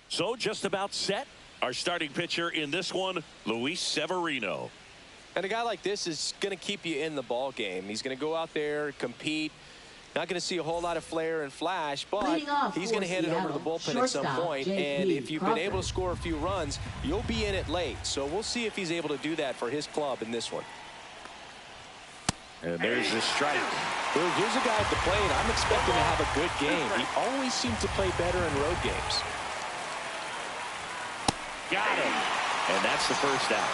So just about set. Our starting pitcher in this one, Luis Severino. And a guy like this is going to keep you in the ball game. He's going to go out there, compete. Not going to see a whole lot of flair and flash, but he's going to hand it over to the bullpen at some point. And if you've been able to score a few runs, you'll be in it late. So we'll see if he's able to do that for his club in this one. And there's the strike. Well, here's a guy at the plate. I'm expecting to have a good game. He always seems to play better in road games. Got him. And that's the first out.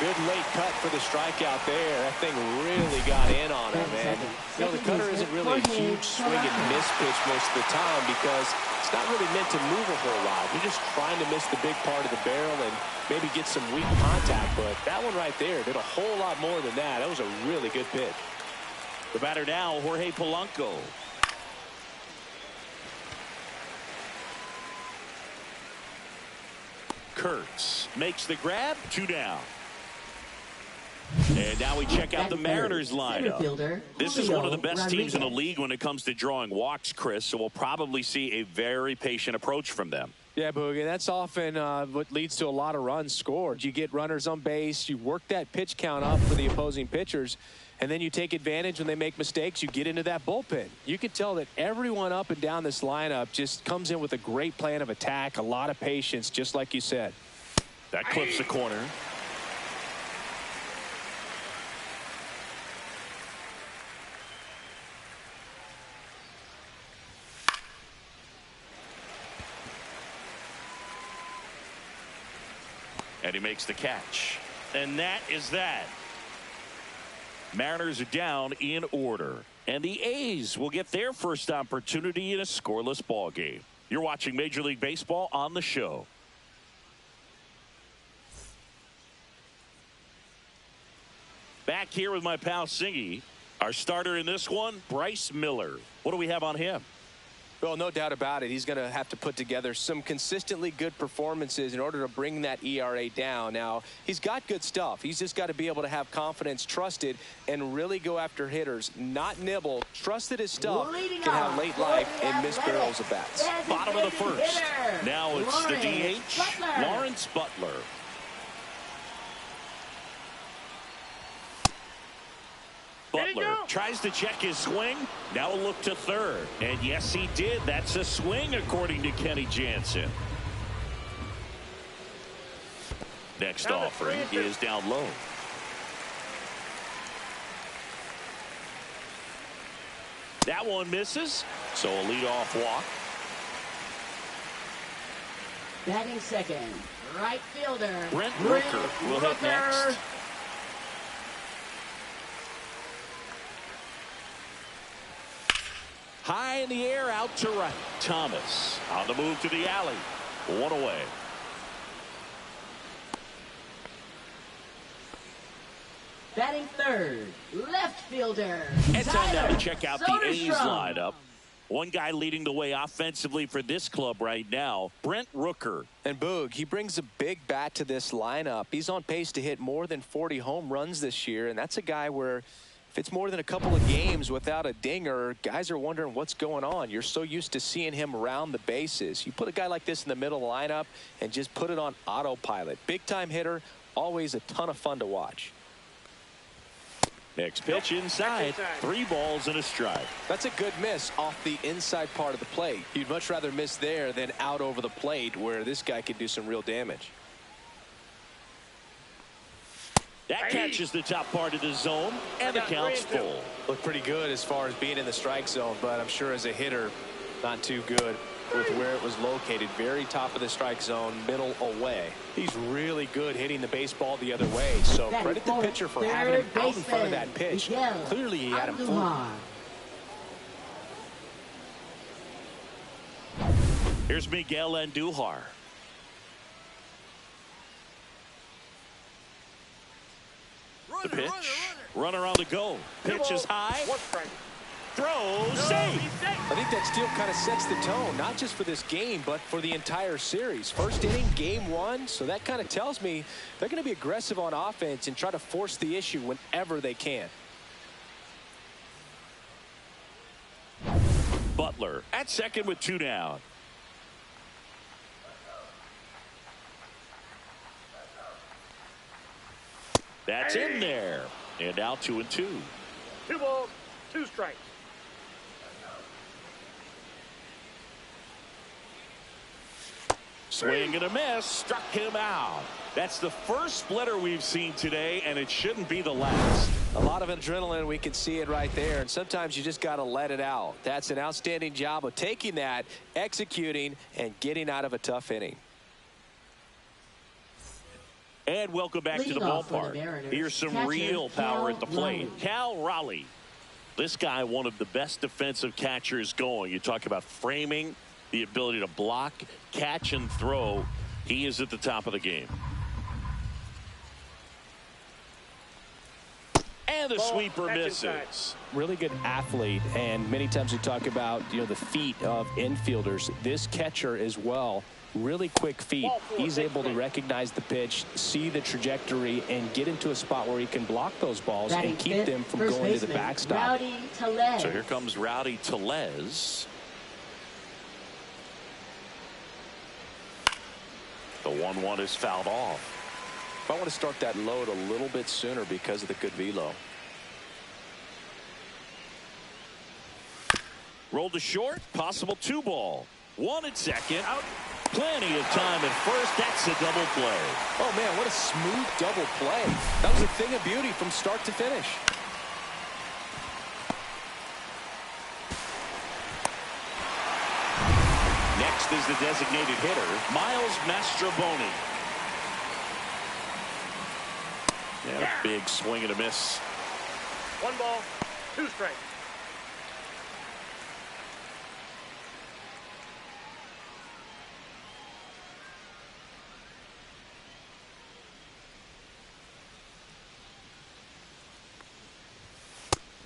Good late cut for the strikeout there. That thing really got in on him, man. You know, the cutter isn't really a huge swing and miss pitch most of the time because it's not really meant to move a whole lot. You're just trying to miss the big part of the barrel and maybe get some weak contact. But that one right there did a whole lot more than that. That was a really good pitch. The batter now, Jorge Polanco. Kurtz makes the grab, 2 down. And now we check out the Mariners lineup. This is one of the best teams in the league when it comes to drawing walks, Chris, so we'll probably see a very patient approach from them. Yeah, Boogie, that's often what leads to a lot of runs scored. You get runners on base, you work that pitch count up for the opposing pitchers, and then you take advantage when they make mistakes. You get into that bullpen. You can tell that everyone up and down this lineup just comes in with a great plan of attack, a lot of patience, just like you said. That clips the corner. And he makes the catch. And that is that. Mariners are down in order. And the A's will get their first opportunity in a scoreless ball game. You're watching Major League Baseball on the show. Back here with my pal Singy. Our starter in this one, Bryce Miller. What do we have on him? Well, no doubt about it. He's going to have to put together some consistently good performances in order to bring that ERA down. Now, he's got good stuff. He's just got to be able to have confidence, trust it, and really go after hitters. Not nibble. Trust that his stuff can have late life and miss barrels of bats. Bottom of the first. Now it's the DH, Lawrence Butler. Butler tries to check his swing. Now a look to third. And yes, he did. That's a swing, according to Kenny Jansen. Next offering is down low. That one misses. So a leadoff walk. Batting second, right fielder Brent Rooker will hit next. High in the air, out to right. Thomas on the move to the alley. 1 away. Batting third, left fielder. It's time now to check out the A's lineup. One guy leading the way offensively for this club right now, Brent Rooker. And Boog, he brings a big bat to this lineup. He's on pace to hit more than 40 home runs this year, and that's a guy where if it's more than a couple of games without a dinger, guys are wondering what's going on. You're so used to seeing him around the bases. You put a guy like this in the middle of the lineup and just put it on autopilot. Big-time hitter, always a ton of fun to watch. Next pitch inside. 3 balls and a strike. That's a good miss off the inside part of the plate. You'd much rather miss there than out over the plate where this guy could do some real damage. That catches the top part of the zone, and the count's full. Looked pretty good as far as being in the strike zone, but I'm sure as a hitter, not too good with where it was located. Very top of the strike zone, middle away. He's really good hitting the baseball the other way, so credit the pitcher for having him out in front of that pitch. Clearly, he had him fooled. Here's Miguel Andujar. The pitch. Runner on the go. Pitch is high. Throws. Safe. I think that steal kind of sets the tone, not just for this game, but for the entire series. First inning, game 1. So that kind of tells me they're going to be aggressive on offense and try to force the issue whenever they can. Butler at second with 2 down. That's in there. And now 2-2. 2 balls, 2 strikes. Swing and a miss. Struck him out. That's the first splitter we've seen today, and it shouldn't be the last. A lot of adrenaline. We can see it right there. And sometimes you just got to let it out. That's an outstanding job of taking that, executing, and getting out of a tough inning. And welcome back to the ballpark. Here's some real power at the plate. Cal Raleigh. This guy, one of the best defensive catchers going. You talk about framing, the ability to block, catch, and throw. He is at the top of the game. And the sweeper misses. Really good athlete, and many times we talk about, the feet of infielders. This catcher as well, really quick feet. He's able to recognize the pitch, see the trajectory, and get into a spot where he can block those balls and keep them from going to the backstop. So here comes Rowdy Tellez. The 1-1 is fouled off. I want to start that load a little bit sooner because of the good velo. Rolled to short, possible 2 ball. 1 at second. Out. Plenty of time at first. That's a double play. Oh man, what a smooth double play. That was a thing of beauty from start to finish. Next is the designated hitter, Miles Mastrobuoni. And a big swing and a miss. 1 ball, 2 strikes.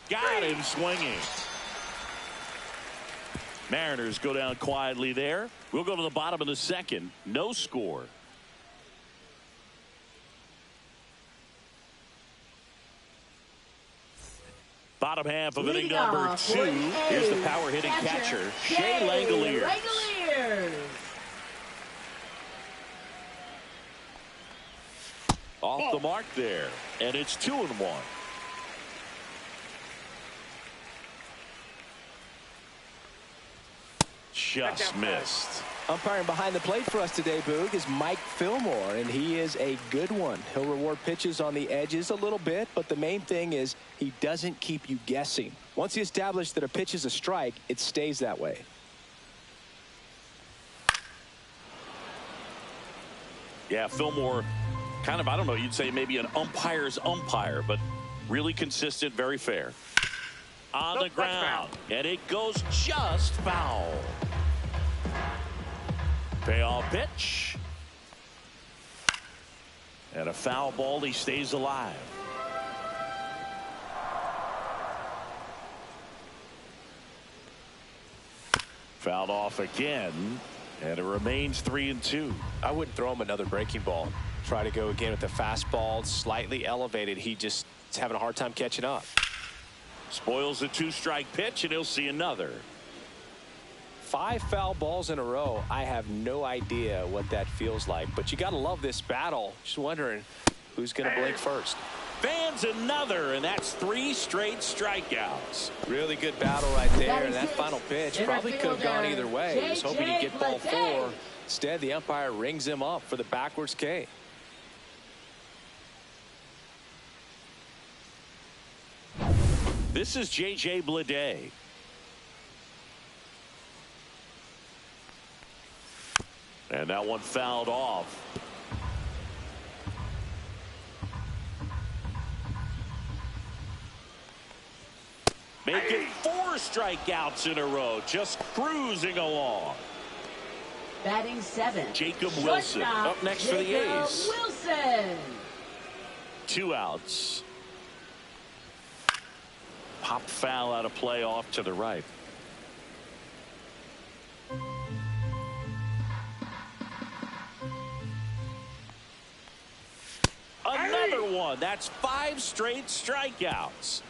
Got him swinging. Mariners go down quietly there. We'll go to the bottom of the second. No score. Bottom half of inning number 2. Here's the power hitting catcher, Shea Langoliers. Off the mark there. And it's 2-1. Just missed. Umpiring behind the plate for us today, Boog, is Mike Fillmore, and he is a good one. He'll reward pitches on the edges a little bit, but the main thing is he doesn't keep you guessing. Once he established that a pitch is a strike, it stays that way. Yeah, Fillmore, kind of, I don't know, you'd say maybe an umpire's umpire, but really consistent, very fair. On the ground, and it goes just foul. Payoff pitch. And a foul ball. He stays alive. Fouled off again. And it remains 3-2. I wouldn't throw him another breaking ball. Try to go again with the fastball slightly elevated. He just is having a hard time catching up. Spoils a 2-strike pitch, and he'll see another. 5 foul balls in a row. I have no idea what that feels like, but you got to love this battle. Just wondering who's going to blink first. Fans another, and that's 3 straight strikeouts. Really good battle right there, and that final pitch probably could have gone either way. He was hoping he'd get ball 4. Instead, the umpire rings him up for the backwards K. This is J.J. Bleday. And that one fouled off. Making 4 strikeouts in a row, just cruising along. Batting 7. Jacob Wilson up next for the A's. Wilson. 2 outs. Pop foul out of play off to the right. Another one. That's 5 straight strikeouts.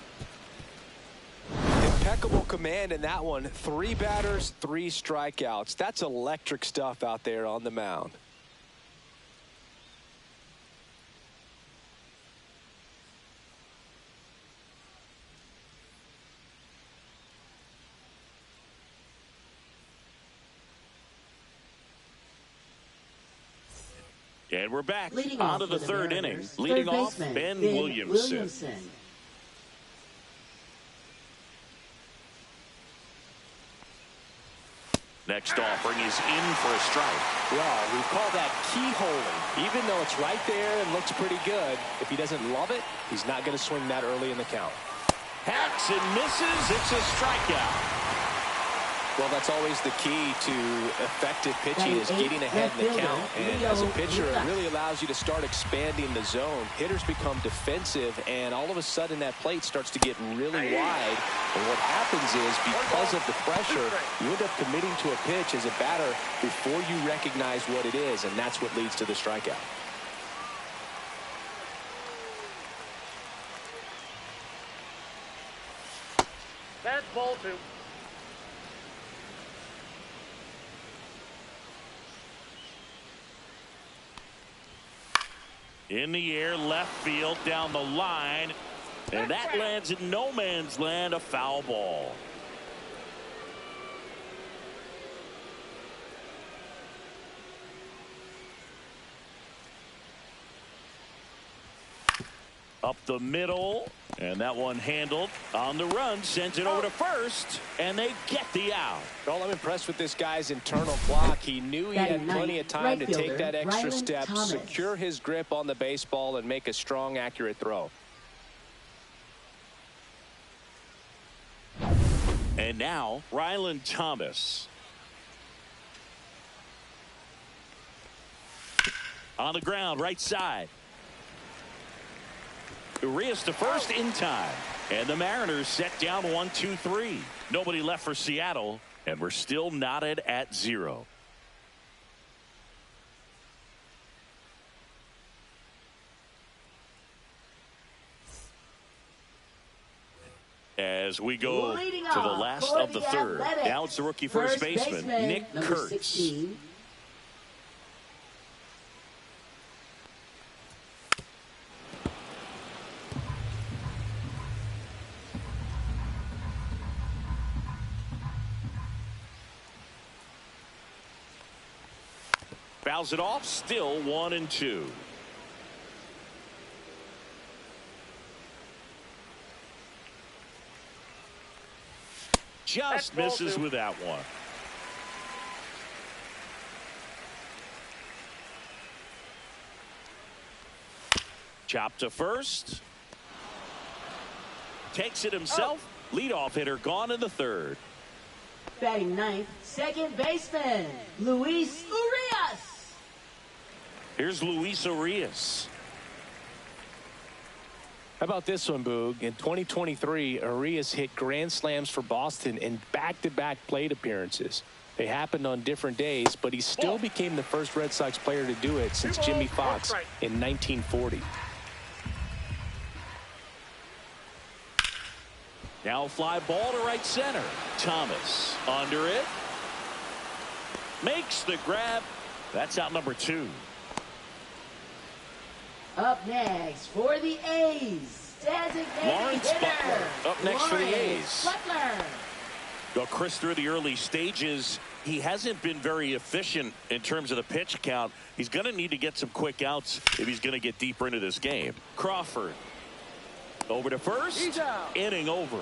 Impeccable command in that one. 3 batters, 3 strikeouts. That's electric stuff out there on the mound. And we're back Leading on off to the for third inning. Mariners, Leading third off, baseman, Ben Ben Williamson. Next offering is in for a strike. Well, we call that keyholing. Even though it's right there and looks pretty good, if he doesn't love it, he's not going to swing that early in the count. Hacks and misses. It's a strikeout. Well, that's always the key to effective pitching is getting ahead in the count. And as a pitcher, it really allows you to start expanding the zone. Hitters become defensive, and all of a sudden that plate starts to get really wide. And what happens is, because of the pressure, you end up committing to a pitch as a batter before you recognize what it is, and that's what leads to the strikeout. That's ball 2. In the air, left field, down the line. And that lands in no man's land, a foul ball. Up the middle, and that one handled on the run, sends it over to first, and they get the out. Well, I'm impressed with this guy's internal clock. He knew he had plenty of time to take that extra step, secure his grip on the baseball, and make a strong, accurate throw. And now, Ryland Thomas. On the ground, right side. Urias to first in time. And the Mariners set down 1-2-3. Nobody left for Seattle, and we're still knotted at 0. As we go to the last of the third. Now it's the rookie first baseman, Nick Kurtz. 16. Fouls it off, still 1-2. Just misses with that one. Chop to first. Takes it himself. Leadoff hitter gone in the third. Batting ninth, second baseman, Luis Urias. Here's Luis Urias. How about this one, Boog? In 2023, Urias hit grand slams for Boston in back-to-back plate appearances. They happened on different days, but he still became the first Red Sox player to do it since Jimmy Fox in 1940. Now fly ball to right center. Thomas under it. Makes the grab. That's out number 2. Up next for the A's, designated Lawrence hitter, Butler up next for the A's. Butler. Well, Chris, through the early stages, he hasn't been very efficient in terms of the pitch count. He's going to need to get some quick outs if he's going to get deeper into this game. Crawford over to first. Inning over.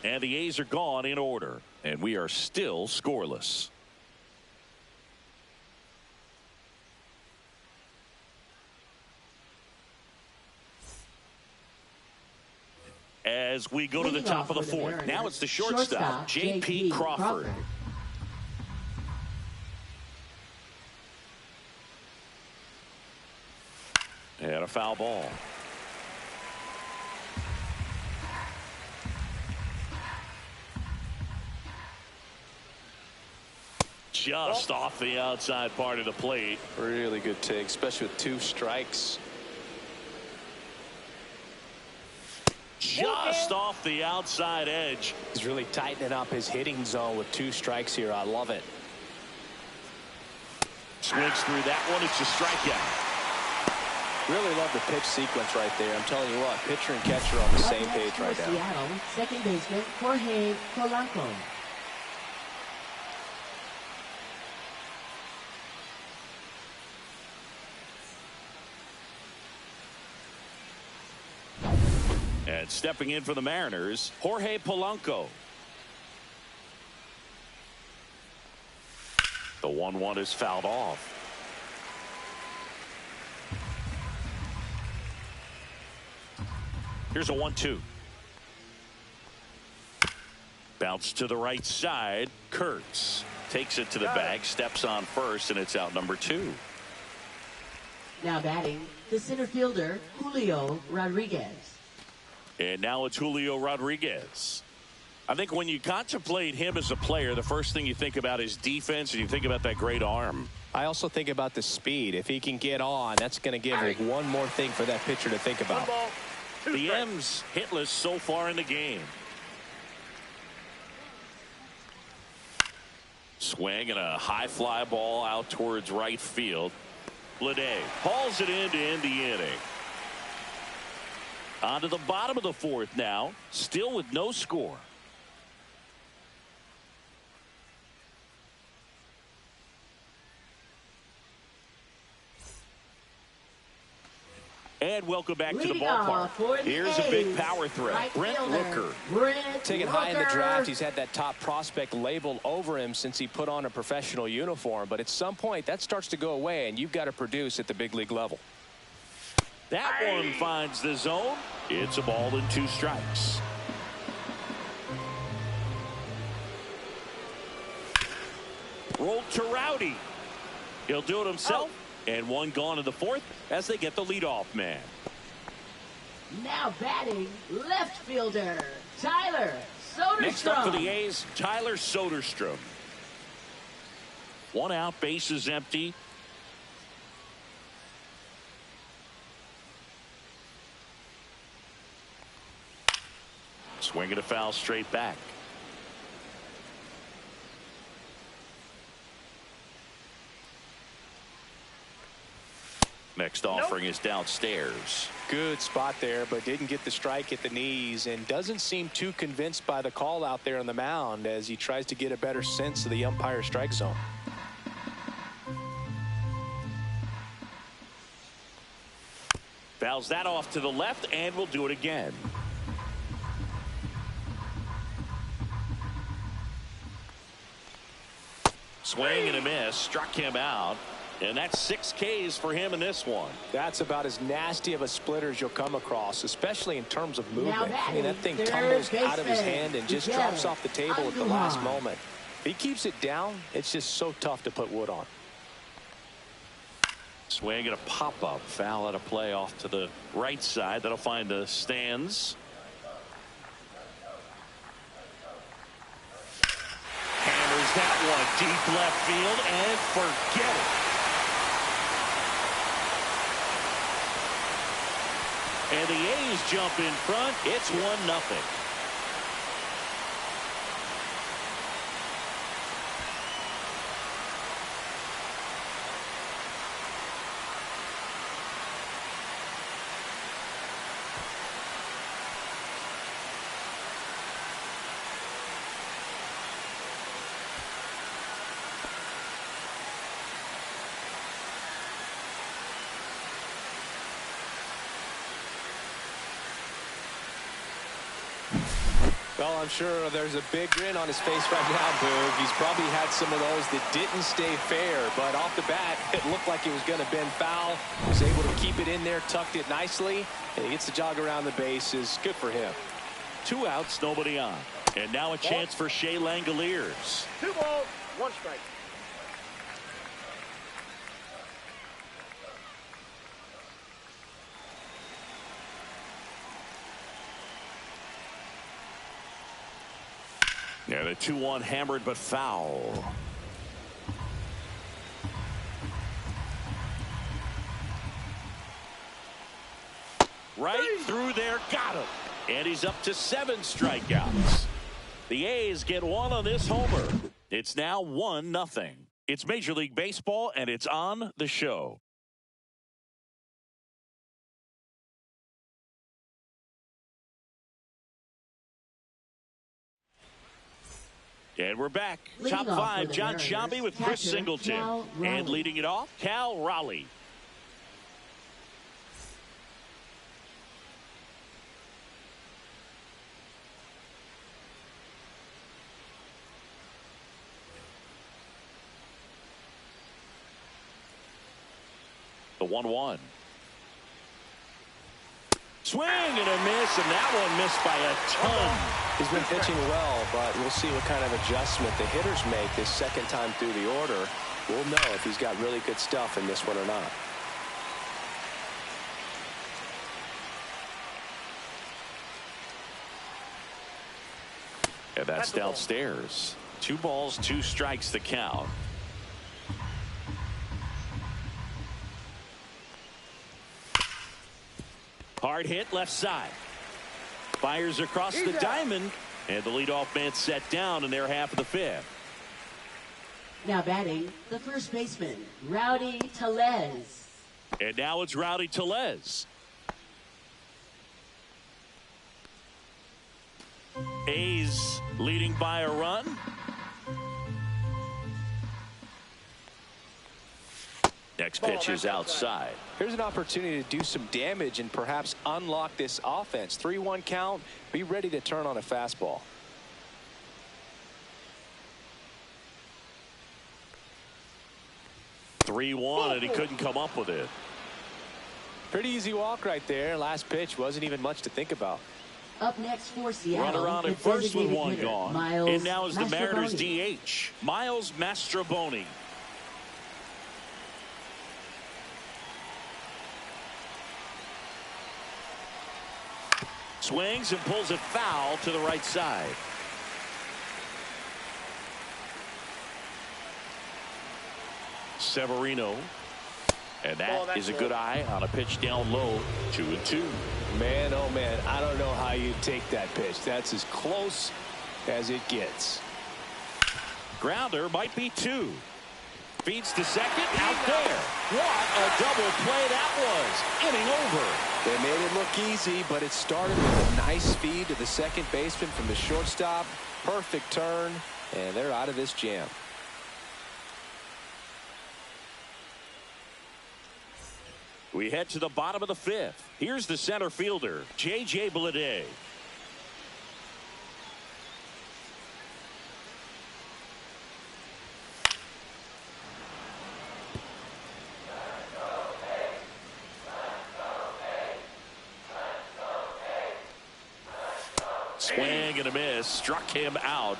And the A's are gone in order. And we are still scoreless. As we go to the top of the fourth. Now it's the shortstop, J.P. Crawford. And a foul ball. Just off the outside part of the plate. Really good take, especially with 2 strikes. Just off the outside edge. He's really tightening up his hitting zone with 2 strikes here. I love it. Swings through that one. It's a strikeout. Really love the pitch sequence right there. I'm telling you what, pitcher and catcher on the same page right now. Seattle, second baseman, Jorge Polanco. And stepping in for the Mariners, Jorge Polanco. The 1-1 is fouled off. Here's a 1-2. Bounce to the right side. Kurtz takes it to the bag, steps on first, and it's out number 2. Now batting, the center fielder, Julio Rodriguez. And now it's Julio Rodriguez. I think when you contemplate him as a player, the first thing you think about is defense, and you think about that great arm. I also think about the speed. If he can get on, that's going to give one more thing for that pitcher to think about. The M's hitless so far in the game. Swing and a high fly ball out towards right field. Lede hauls it in to end the inning. On to the bottom of the 4th now, still with no score. And welcome back to the ballpark. Here's a big power threat. Right Brent fielder, Rooker. Taken high in the draft. He's had that top prospect label over him since he put on a professional uniform. But at some point, that starts to go away, and you've got to produce at the big league level. That one finds the zone. It's a ball and 2 strikes. Rolled to Rowdy. He'll do it himself. And one gone in the 4th as they get the leadoff man. Now batting, left fielder, Tyler Soderstrom. Next up for the A's, Tyler Soderstrom. 1 out, base is empty. Swinging a foul straight back. Next offering is downstairs. Good spot there, but didn't get the strike at the knees, and doesn't seem too convinced by the call out there on the mound as he tries to get a better sense of the umpire strike zone. Fouls that off to the left, and will do it again. Swing and a miss, struck him out. And that's 6 Ks for him in this one. That's about as nasty of a splitter as you'll come across, especially in terms of movement. I mean, that thing third tumbles out of his baseman, hand and just drops off the table at the last moment. If he keeps it down, it's just so tough to put wood on. Swing and a pop-up. Foul out of play off to the right side. That'll find the stands. Hammers that one deep left field and forget it. And the A's jump in front. It's 1-0. Well, I'm sure there's a big grin on his face right now, Boog. He's probably had some of those that didn't stay fair, but off the bat, it looked like it was going to bend foul. He was able to keep it in there, tucked it nicely, and he gets the jog around the bases. Good for him. 2 outs, nobody on. And now a chance for Shea Langoliers. 2 balls, 1 strike. Yeah, the 2-1 hammered but foul. Right through there, got him. And he's up to 7 strikeouts. The A's get 1 on this homer. It's now 1-0. It's Major League Baseball, and it's on the show. And we're back. Top 5, John Sciambi with Chris Singleton. And leading it off, Cal Raleigh. The 1-1. Swing and a miss, and that one missed by a ton. He's been pitching well, but we'll see what kind of adjustment the hitters make this second time through the order. We'll know if he's got really good stuff in this one or not. And that's downstairs. 2 balls, 2 strikes the count. Hard hit left side. Fires across the diamond, and the leadoff man set down in their half of the 5th. Now batting, the first baseman, Rowdy Tellez. And now it's Rowdy Tellez. A's leading by a run. Next pitch is outside. Here's an opportunity to do some damage and perhaps unlock this offense. 3-1 count. Be ready to turn on a fastball. (3-1) and he couldn't come up with it. Pretty easy walk right there. Last pitch wasn't even much to think about. Up next for Seattle. Run around the at first with designated 1 hitter, gone. Miles And now is the Mariners Mastrobuoni. DH, Miles Mastrobuoni. Swings and pulls it foul to the right side. Severino. And that is a good eye on a pitch down low. 2-2. Man, oh man, I don't know how you take that pitch. That's as close as it gets. Grounder might be 2. Feeds to second. Out there. What a double play that was. Inning over. They made it look easy, but it started with a nice feed to the second baseman from the shortstop. Perfect turn, and they're out of this jam. We head to the bottom of the 5th. Here's the center fielder, J.J. Bleday. Swing and a miss. Struck him out.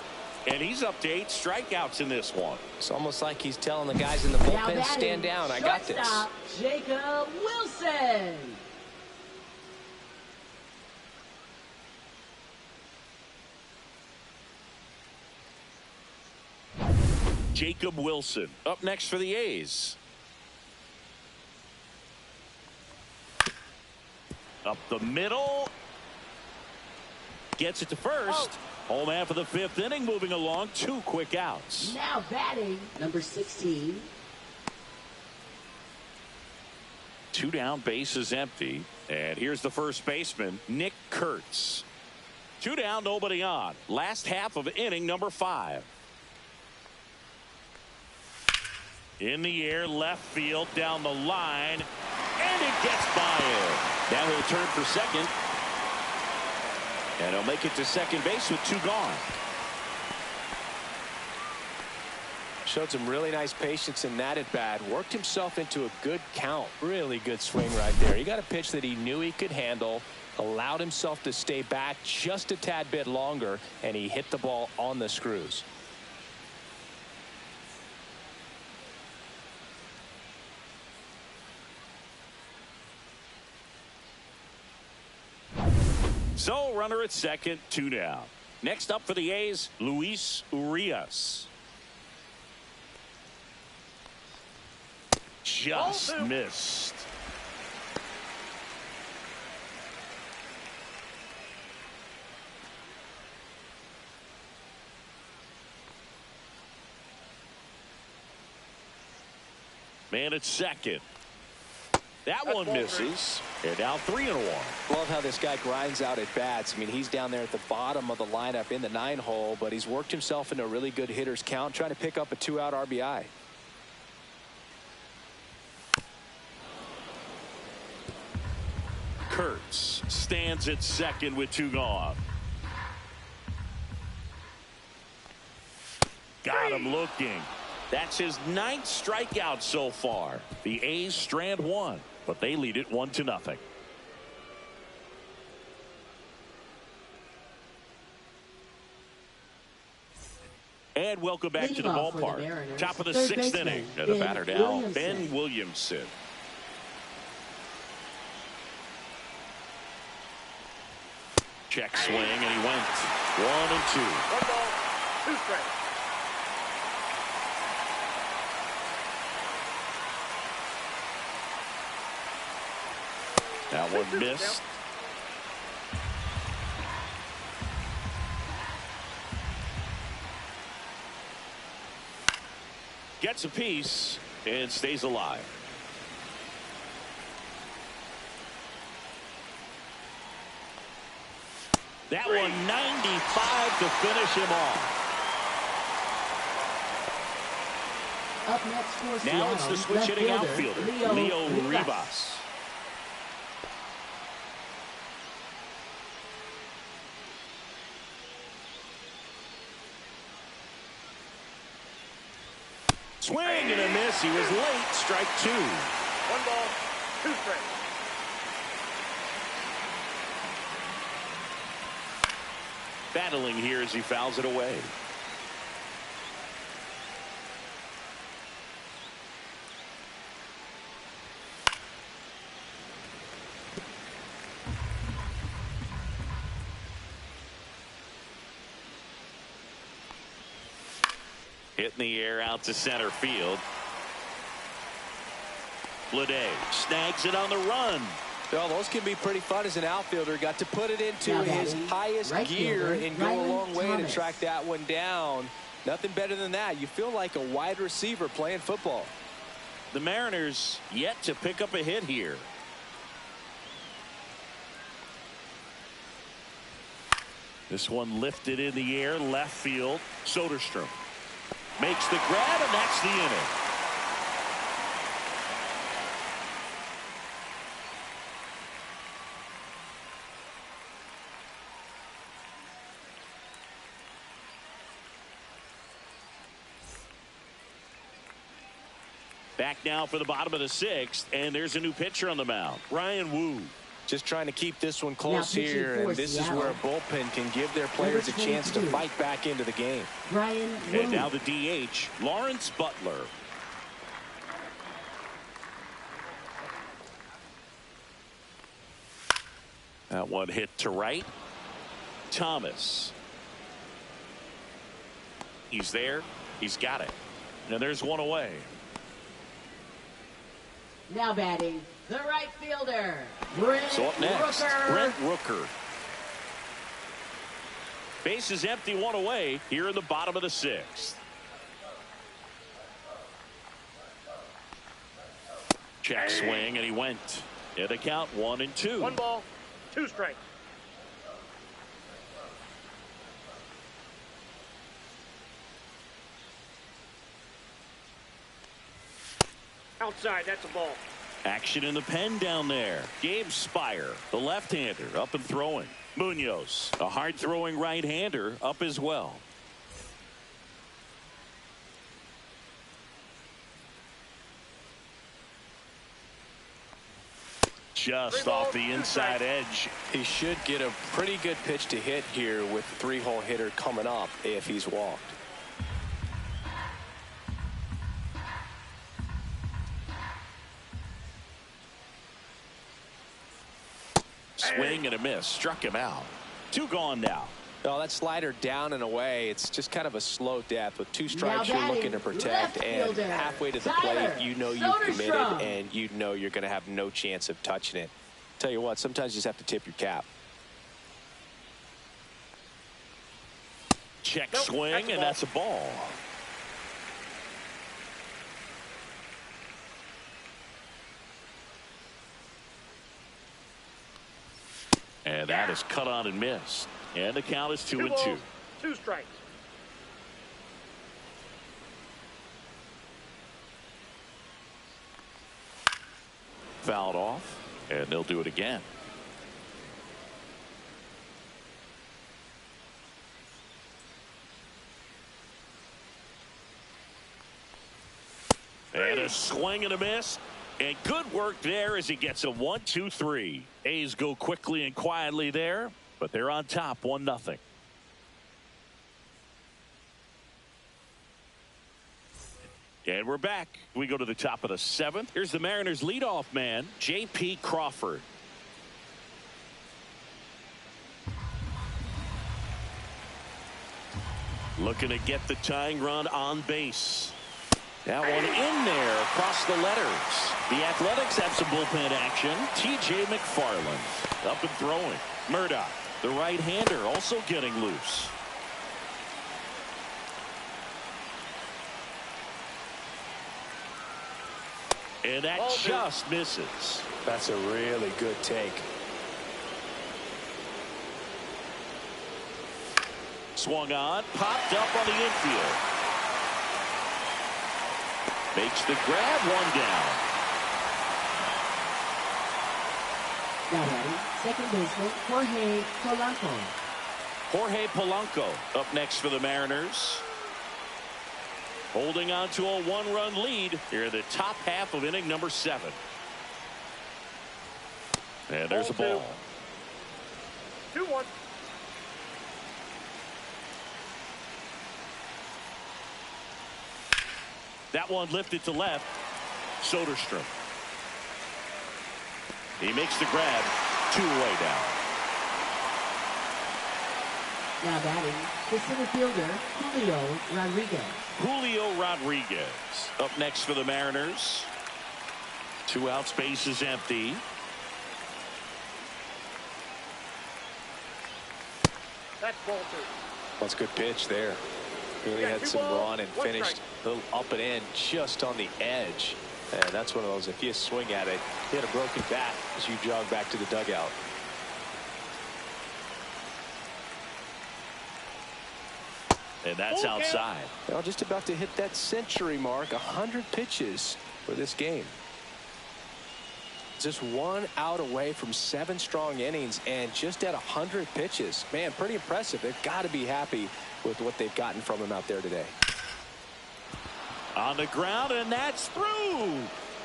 And he's up to 8 strikeouts in this one. It's almost like he's telling the guys in the Now bullpen, batting, stand down, I got this. shortstop, Jacob Wilson. Jacob Wilson up next for the A's. Up the middle. Gets it to first. Home half of the 5th inning, moving along. 2 quick outs. Now batting, number 16. 2 down, bases empty. And here's the first baseman, Nick Kurtz. 2 down, nobody on. Last half of inning number 5. In the air, left field, down the line. And it gets by him. Now he'll turn for second. And he'll make it to second base with 2 gone. Showed some really nice patience in that at bat. Worked himself into a good count. Really good swing right there. He got a pitch that he knew he could handle, allowed himself to stay back just a tad bit longer, and he hit the ball on the screws. So runner at second, 2 down. Next up for the A's, Luis Urias. Just missed. Man at second. That one misses. And now 3-1. Love how this guy grinds out at bats. I mean, he's down there at the bottom of the lineup in the 9-hole, but he's worked himself into a really good hitter's count, trying to pick up a 2-out RBI. Kurtz stands at second with 2 gone. Got him looking. That's his 9th strikeout so far. The A's strand one, but they lead it 1-0. And welcome back to the ballpark. Top of the 6th inning. And the batter now, Ben Williamson. Check swing, and he went 1-2. 1 ball, 2 strikes. That one missed. Gets a piece and stays alive. That one 95 to finish him off. Up next for Now it's the switch hitting outfielder, Leo Rivas. Swing and a miss. He was late. Strike 2. 1 ball, 2 strikes. Battling here as he fouls it away. Hit in the air out to center field. Bleday snags it on the run. Well, those can be pretty fun as an outfielder. Got to put it into his highest gear and go a long way to track that one down. Nothing better than that. You feel like a wide receiver playing football. The Mariners yet to pick up a hit here. This one lifted in the air, left field. Soderstrom makes the grab, and that's the inning. Back now for the bottom of the 6th, and there's a new pitcher on the mound, Ryan Wu. Just trying to keep this one close here, and this is where a bullpen can give their players a chance to fight back into the game. And now the DH, Lawrence Butler. That one hit to right. Thomas. He's there. He's got it. And there's one away. Now batting, the right fielder, Brent So up next, Rooker. Brent Rooker. Base is empty, one away here in the bottom of the 6th. Check swing, and he went. In the count 1-2. 1 ball, 2 strikes. Outside, that's a ball. Action in the pen down there. Gabe Spire, the left-hander, up and throwing. Munoz, a hard-throwing right-hander, up as well. Just off the inside edge. He should get a pretty good pitch to hit here with the 3-hole hitter coming up if he's walked. Swing and a miss. Struck him out. 2 gone now. Well, that slider down and away, it's just kind of a slow death. With 2 strikes you're looking to protect, and halfway to the plate you know you've committed and you know you're going to have no chance of touching it. Tell you what, sometimes you just have to tip your cap. Check swing, and that's a ball. And that is cut on and missed. And the count is 2-2. 2 strikes. Fouled off, and they'll do it again. A swing and a miss. And good work there as he gets a 1-2-3. A's go quickly and quietly there, but they're on top 1-0. And we're back. We go to the top of the 7th. Here's the Mariners leadoff man, J.P. Crawford. Looking to get the tying run on base. That one in there across the letters. The Athletics have some bullpen action. T.J. McFarland up and throwing. Murdoch, the right-hander, also getting loose. And that just misses. That's a really good take. Swung on, popped up on the infield. Makes the grab, one down. Now batting, second baseman Jorge Polanco. Jorge Polanco up next for the Mariners. Holding on to a 1-run lead here in the top half of inning number 7. And there's a ball. 2-1. That one lifted to left. Soderstrom. He makes the grab. 2 away down. Now batting, the center fielder Julio Rodriguez. Julio Rodriguez up next for the Mariners. 2 outs, base is empty. That's ball 2. That's a good pitch there. Really had some run and finished a little up and in just on the edge. And that's one of those, if you swing at it, hit a broken bat as you jog back to the dugout. And that's outside. Well, just about to hit that century mark, 100 pitches for this game. Just 1 out away from 7 strong innings and just at 100 pitches. Man, pretty impressive. They've got to be happy with what they've gotten from him out there today. On the ground, and that's through.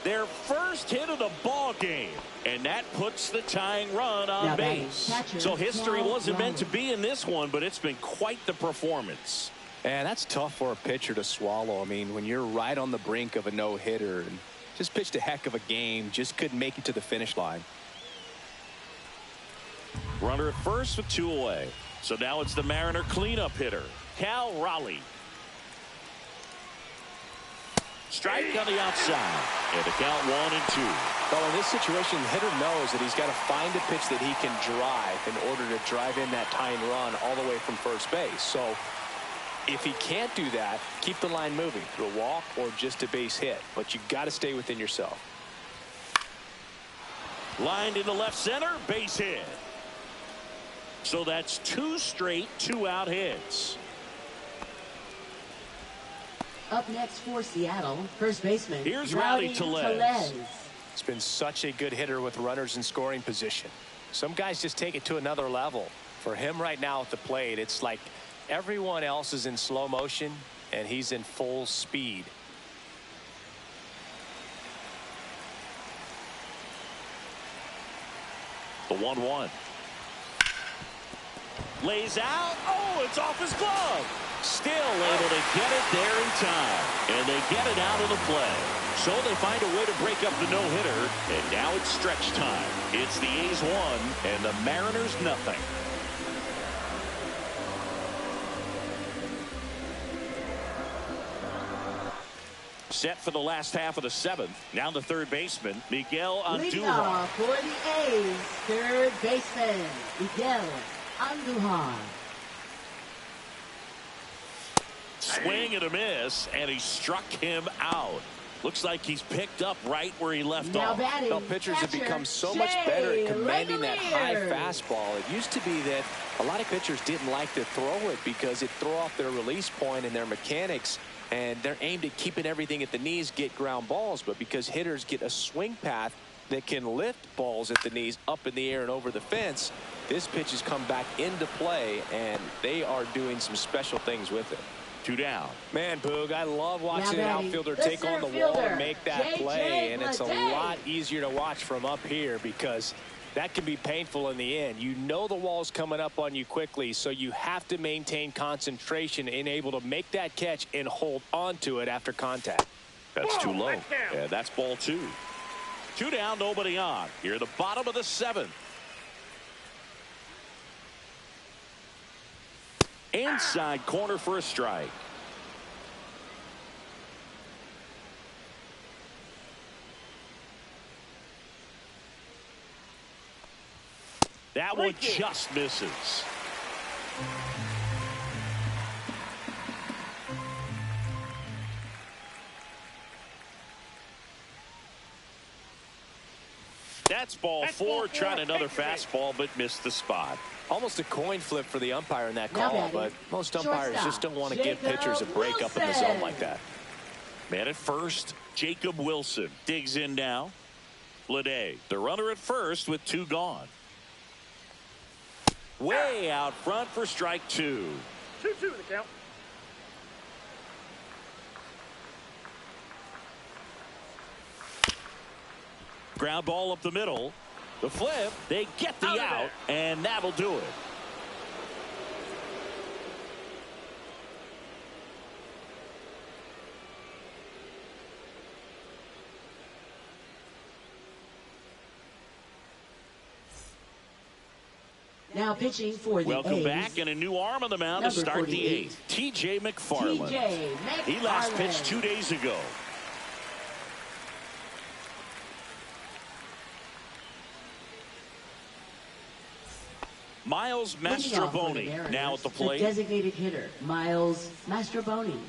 Their first hit of the ball game, and that puts the tying run on base. So history wasn't meant to be in this one, but it's been quite the performance. And that's tough for a pitcher to swallow. I mean, when you're right on the brink of a no-hitter and just pitched a heck of a game, just couldn't make it to the finish line. Runner at first with 2 away. So now it's the Mariner cleanup hitter, Cal Raleigh. Strike on the outside. And the count 1-2. Well, in this situation, the hitter knows that he's got to find a pitch that he can drive in order to drive in that tying run all the way from first base. So if he can't do that, keep the line moving through a walk or just a base hit. But you've got to stay within yourself. Lined into left center, base hit. So that's 2 straight 2-out hits. Up next for Seattle, first baseman Here's Rowdy Tellez. It's been such a good hitter with runners in scoring position. Some guys just take it to another level. For him right now at the plate, it's like everyone else is in slow motion and he's in full speed. The 1-1. Lays out. Oh, it's off his glove. Still able to get it there in time. And they get it out of the play. So they find a way to break up the no-hitter. And now it's stretch time. It's the A's 1 and the Mariners nothing. Set for the last half of the 7th. Now the third baseman, Miguel Leading Andujar. off for the A's, third baseman Miguel Andujar. Swing and a miss, and he struck him out. Looks like he's picked up right where he left Now off. batting, Well, pitchers have catcher, become so much better at commanding that high Langeliers. fastball. It used to be that a lot of pitchers didn't like to throw it because it'd throw off their release point and their mechanics, and they're aimed at keeping everything at the knees, get ground balls. But because hitters get a swing path that can lift balls at the knees up in the air and over the fence, this pitch has come back into play, and they are doing some special things with it. 2 down. Man, Boog, I love watching an Now outfielder the take on the wall center and make that fielder, play. And it's a J.J. lot easier to watch from up here because that can be painful in the end. You know the wall's coming up on you quickly, so you have to maintain concentration and able to make that catch and hold on to it after contact. That's too low. Yeah, that's ball 2. 2 down, nobody on. Here at the bottom of the 7th. Inside corner for a strike. That one just misses. That's ball 4, trying another fastball, but missed the spot. Almost a coin flip for the umpire in that call, but most umpires just don't want to give pitchers a break up in the zone like that. Man at first, Jacob Wilson digs in now. Lede, the runner at first with 2 gone. Way out front for strike 2. 2-2 the count. Ground ball up the middle. The flip. They get the out, and that'll do it. Now pitching for the Welcome A's. back, and a new arm on the mound to Number start the 48. 8th. T.J. McFarland. T.J. He last McFarland. pitched 2 days ago. Miles Leading off for the Mastrobuoni Mariners, now at the the plate. designated hitter, Miles Mastrobuoni.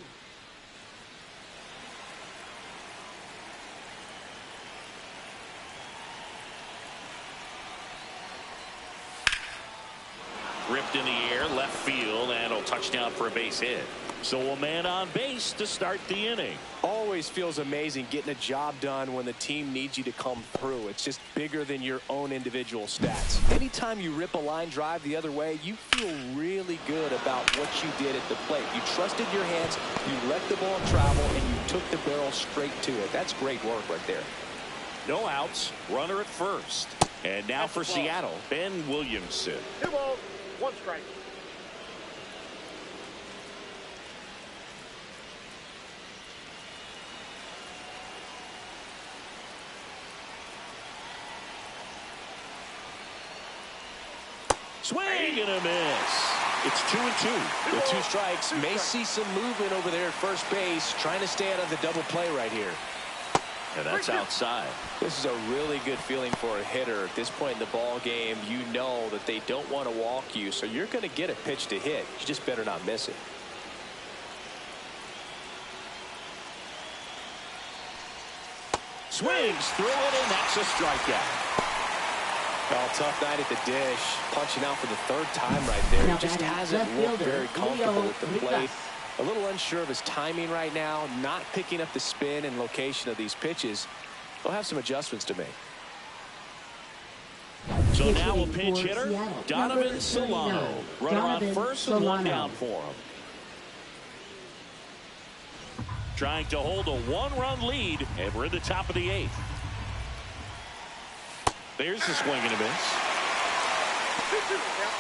Ripped in the air, left field, and a touchdown for a base hit. So a man on base to start the inning. Always feels amazing getting a job done when the team needs you to come through. It's just bigger than your own individual stats. Anytime you rip a line drive the other way, you feel really good about what you did at the plate. You trusted your hands, you let the ball travel, and you took the barrel straight to it. That's great work right there. No outs, runner at first. And now for Seattle, Ben Williamson. 2 balls, 1 strike. Swing and a miss. It's 2-2. With 2 strikes, may see some movement over there at first base, trying to stay out of the double play right here. And that's outside. This is a really good feeling for a hitter. At this point in the ball game, you know that they don't want to walk you, so you're going to get a pitch to hit. You just better not miss it. Swings through it, and that's a strikeout. Well, tough night at the dish. Punching out for the 3rd time right there. Now He just batting hasn't left looked fielder, very comfortable Leo at the Rivas. plate. A little unsure of his timing right now, not picking up the spin and location of these pitches. They'll have some adjustments to make. So Pitch now a hitting pinch for hitter, Seattle, Donovan number Solano. 39, Runner on Donovan first with 1 Solano. down for him. Trying to hold a 1-run lead, and we're in the top of the 8th. There's the swing and a miss. 2-2 the count.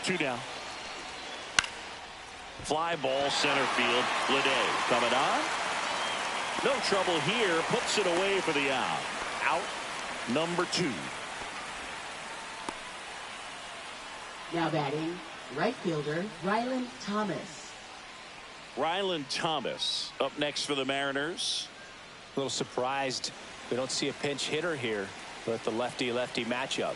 Two down. Fly ball center field. Lede coming on. No trouble here. Puts it away for the out. Out number 2. Now batting, right fielder, Ryland Thomas. Ryland Thomas up next for the Mariners. A little surprised we don't see a pinch hitter here with the lefty-lefty matchup.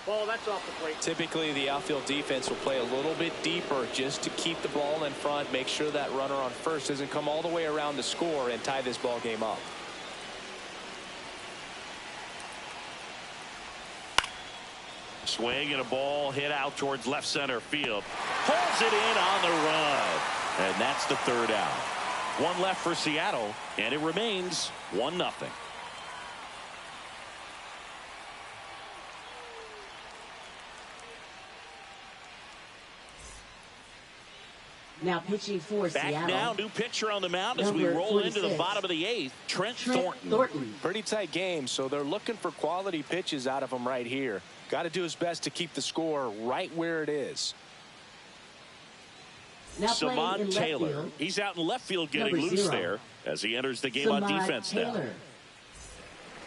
Ball, that's off the plate. Typically, the outfield defense will play a little bit deeper just to keep the ball in front, make sure that runner on first doesn't come all the way around to score and tie this ball game up. Swing and a ball hit out towards left center field. Pulls it in on the run. And that's the 3rd out. One left for Seattle, and it remains 1-0. Now pitching for Back Seattle. now, new pitcher on the mound as we Number roll 46. into the bottom of the 8th. Trent Thornton. Pretty tight game, so they're looking for quality pitches out of him right here. Got to do his best to keep the score right where it is. Now Samad Taylor. He's out in left field getting Number loose 0. there as he enters the game on defense now.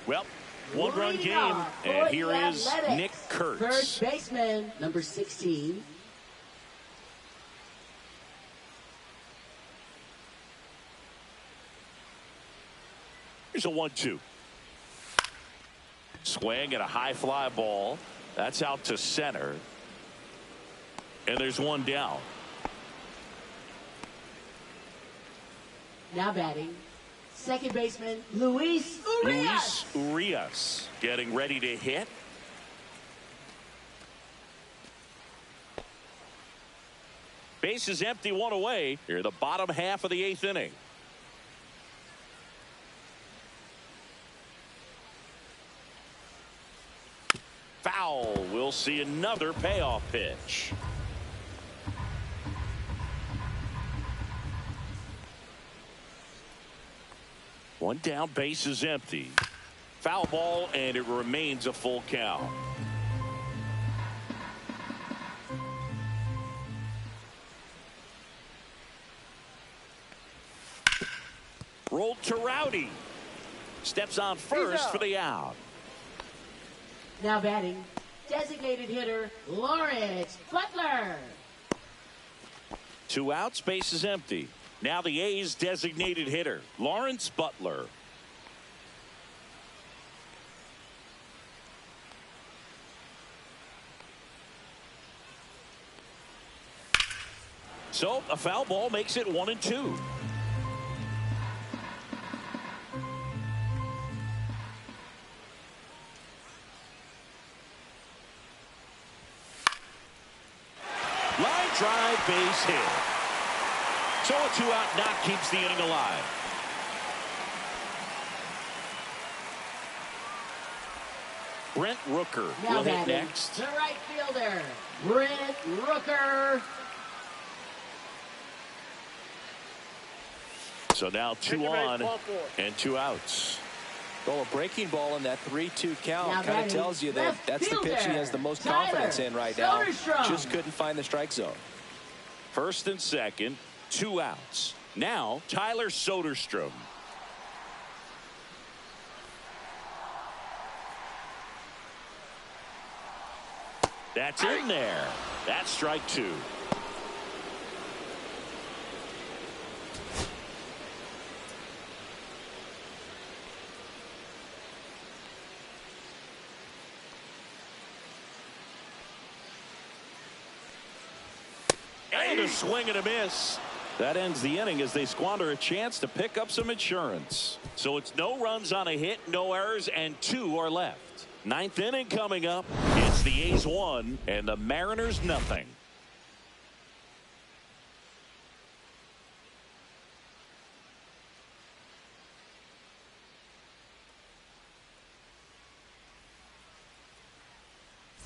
Well, one-run game, and here is Nick Kurtz. First baseman, number 16. Here's a 1-2. Swing at a high fly ball. That's out to center. And there's one down. Now batting, second baseman, Luis Urias. Luis Urias getting ready to hit. Base is empty, one away. Here, the bottom half of the 8th inning. Foul. We'll see another payoff pitch. One down, base is empty. Foul ball, and it remains a full count. Rolled to Rowdy. Steps on first for the out. Now batting, designated hitter, Lawrence Butler. 2 outs, base is empty. Now the A's designated hitter, Lawrence Butler. So a foul ball makes it 1-2. Line drive, base hit. So a 2-out knock keeps the inning alive. Brent Rooker Now will hit batting, next. the right fielder, Brent Rooker. So now 2 on and 2 outs. Well, a breaking ball in that 3-2 count Now kind of batting, tells you that left that's the pitch he has the most Tyler confidence in right now. Soderstrom. Just couldn't find the strike zone. First and second, 2 outs. Now Tyler Soderstrom. That's in there. That's strike 2. And a swing and a miss. That ends the inning as they squander a chance to pick up some insurance. So it's no runs on a hit, no errors, and 2 are left. 9th inning coming up. It's the A's 1 and the Mariners nothing.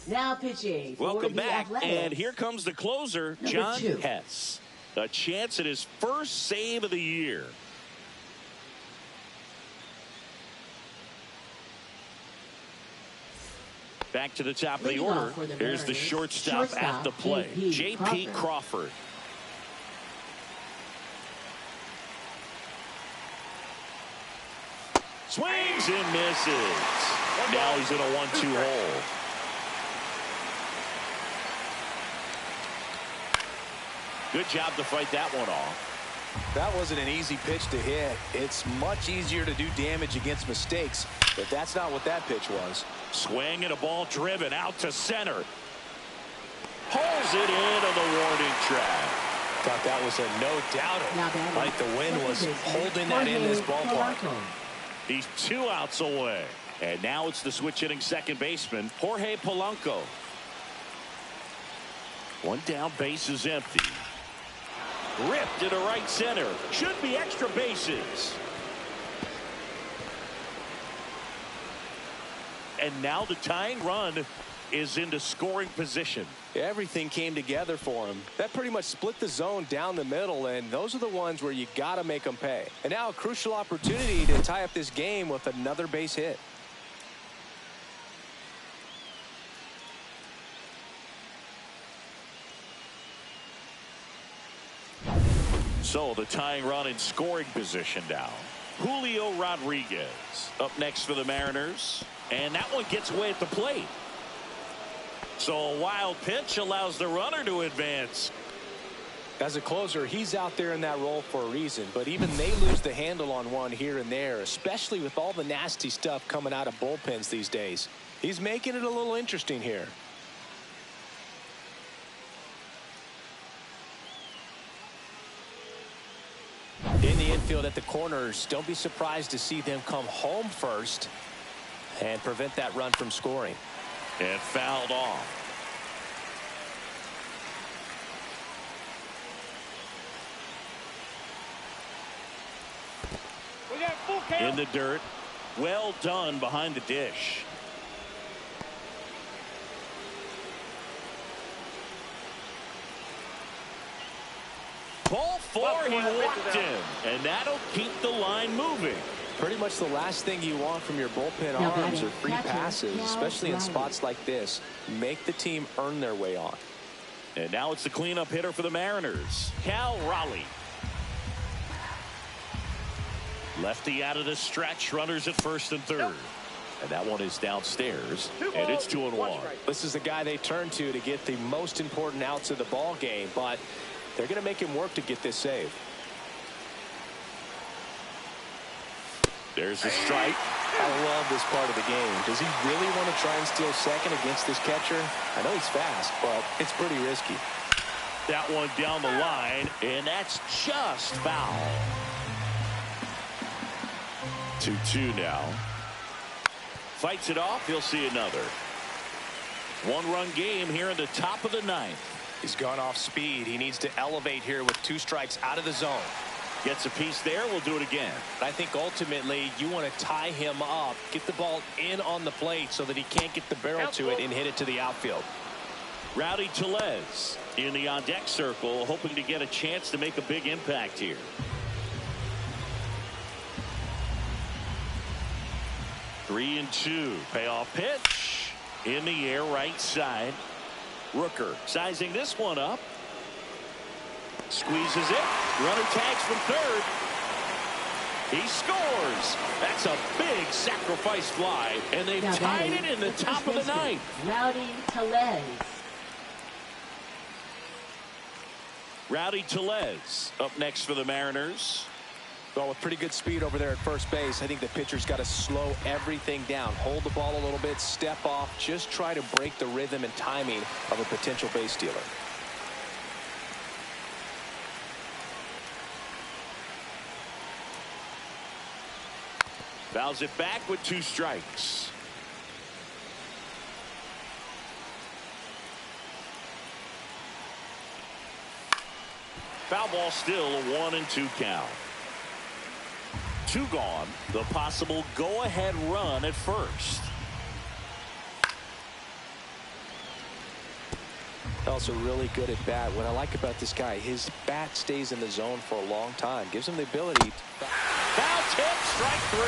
Now pitching. for Welcome the back, Athletics. and here comes the closer, Number John 2. Hess. A chance at his first save of the year. Back to the top of the Leading order. off for the Here's the Mariners, shortstop at the plate, J.P. Crawford. Swings and misses. Now he's in a 1-2 hole. Good job to fight that one off. That wasn't an easy pitch to hit. It's much easier to do damage against mistakes, but that's not what that pitch was. Swing and a ball driven out to center. Pulls it into the warning track. Thought that was a no-doubter. Like the wind was holding that in this ballpark. He's 2 outs away. And now it's the switch hitting second baseman, Jorge Polanco. 1 down, base is empty. Ripped into right center. Should be extra bases. And now the tying run is into scoring position. Everything came together for him. That pretty much split the zone down the middle, and those are the ones where you got to make them pay. And now a crucial opportunity to tie up this game with another base hit. So the tying run in scoring position now. Julio Rodriguez up next for the Mariners. And that one gets away at the plate. So a wild pitch allows the runner to advance. As a closer, he's out there in that role for a reason. But even they lose the handle on one here and there, especially with all the nasty stuff coming out of bullpens these days. He's making it a little interesting here. In the infield at the corners, don't be surprised to see them come home first and prevent that run from scoring. And fouled off. We got full count. In the dirt. Well done behind the dish. Ball four, he walked in. And that'll keep the line moving. Pretty much the last thing you want from your bullpen arms are free passes, especially in spots like this. Make the team earn their way on. And now it's the cleanup hitter for the Mariners, Cal Raleigh. Lefty out of the stretch, runners at first and third. And that one is downstairs, and it's 2-1. This is the guy they turn to get the most important outs of the ball game, but they're going to make him work to get this save. There's a strike. I love this part of the game. Does he really want to try and steal second against this catcher? I know he's fast, but it's pretty risky. That one down the line, and that's just foul. 2-2 now. Fights it off. He'll see another. One-run game here in the top of the ninth. He's gone off speed. He needs to elevate here with 2 strikes out of the zone. Gets a piece there. We'll do it again. I think ultimately you want to tie him up, get the ball in on the plate so that he can't get the barrel to it and hit it to the outfield. Rowdy Tellez in the on-deck circle, hoping to get a chance to make a big impact here. Three and two. Payoff pitch. In the air, right side. Rooker sizing this one up. Squeezes it. Runner tags from third. He scores. That's a big sacrifice fly. And they've tied it in the top of the ninth. Rowdy Tellez. Rowdy Tellez up next for the Mariners. Well, with pretty good speed over there at first base, I think the pitcher's got to slow everything down. Hold the ball a little bit, step off, just try to break the rhythm and timing of a potential base stealer. Fouls it back with 2 strikes. Foul ball still, a 1-2 count. 2 gone. The possible go-ahead run at first. Also really good at bat. What I like about this guy, his bat stays in the zone for a long time. Gives him the ability. Foul tip, strike 3.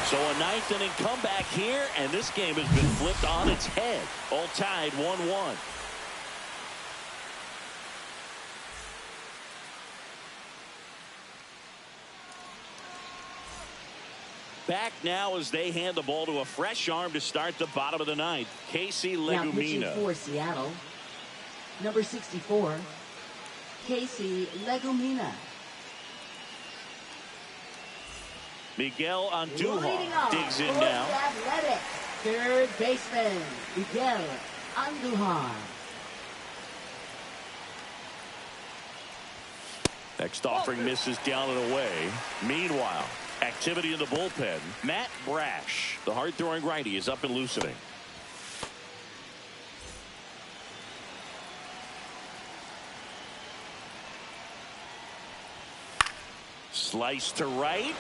So a 9th inning comeback here, and this game has been flipped on its head. All tied 1-1. Back now as they hand the ball to a fresh arm to start the bottom of the ninth. Casey Now pitching Legumina. for Seattle, number 64, Casey Legumina. Miguel Leading Andujar off digs in for now. the Athletics, third baseman Miguel Andujar. Next offering misses down and away. Meanwhile, activity in the bullpen. Matt Brash, the hard-throwing righty, is up and loosening. Slice to right.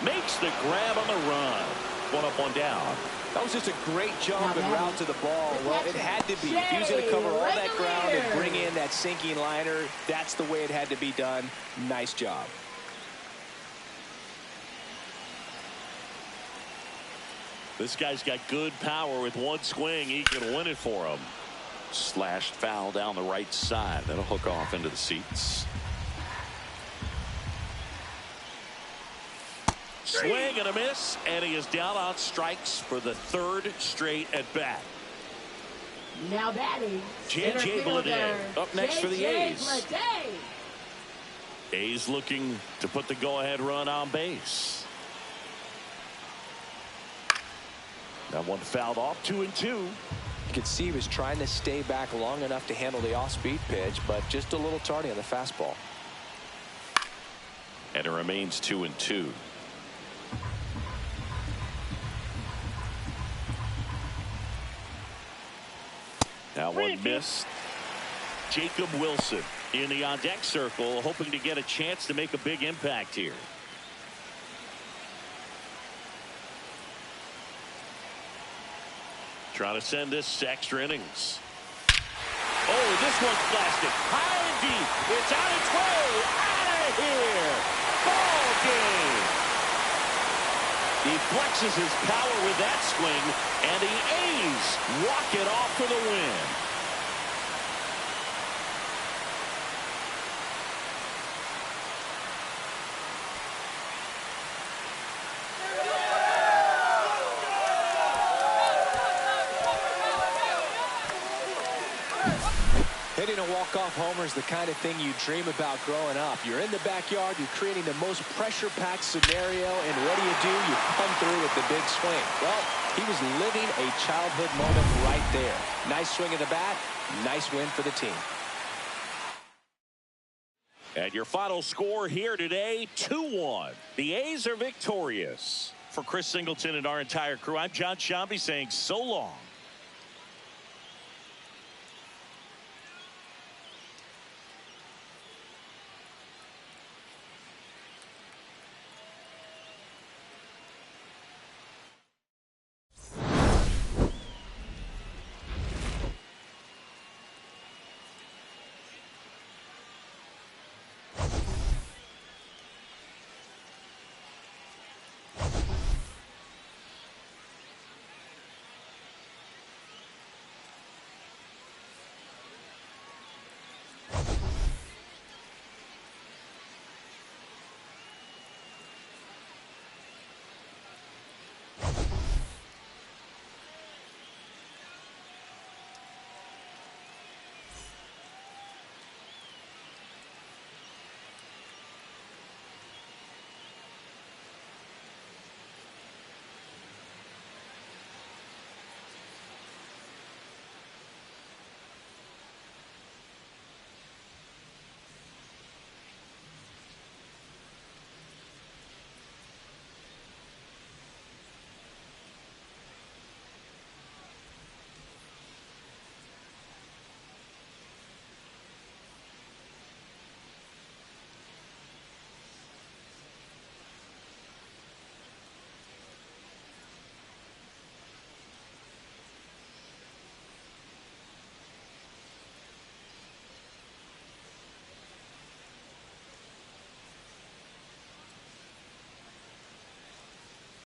Makes the grab on the run. 1 up, 1 down. That was just a great jump and route to the ball. Well, it had to be. If he was going to cover all that ground and bring in that sinking liner, that's the way it had to be done. Nice job. This guy's got good power. With one swing, he can win it for him. Slashed foul down the right side. That'll hook off into the seats. Swing and a miss, and he is down on strikes for the 3rd straight at bat. Now batting, J.J. Bleday up next for the A's. Bleday. A's looking to put the go-ahead run on base. That one fouled off. 2-2. You could see he was trying to stay back long enough to handle the off-speed pitch, but just a little tardy on the fastball. And it remains 2-2. Now one missed. Jacob Wilson in the on-deck circle, hoping to get a chance to make a big impact here. Trying to send this to extra innings. Oh, this one's blasted. High and deep. It's on its way. Out of here. Ball game. He flexes his power with that swing, and the A's walk it off for the win. Hitting a walk-off homer is the kind of thing you dream about growing up. You're in the backyard, you're creating the most pressure-packed scenario, and what do? You come through with the big swing. Well, he was living a childhood moment right there. Nice swing of the bat, nice win for the team. And your final score here today, 2-1. The A's are victorious. For Chris Singleton and our entire crew, I'm John Shambi saying so long.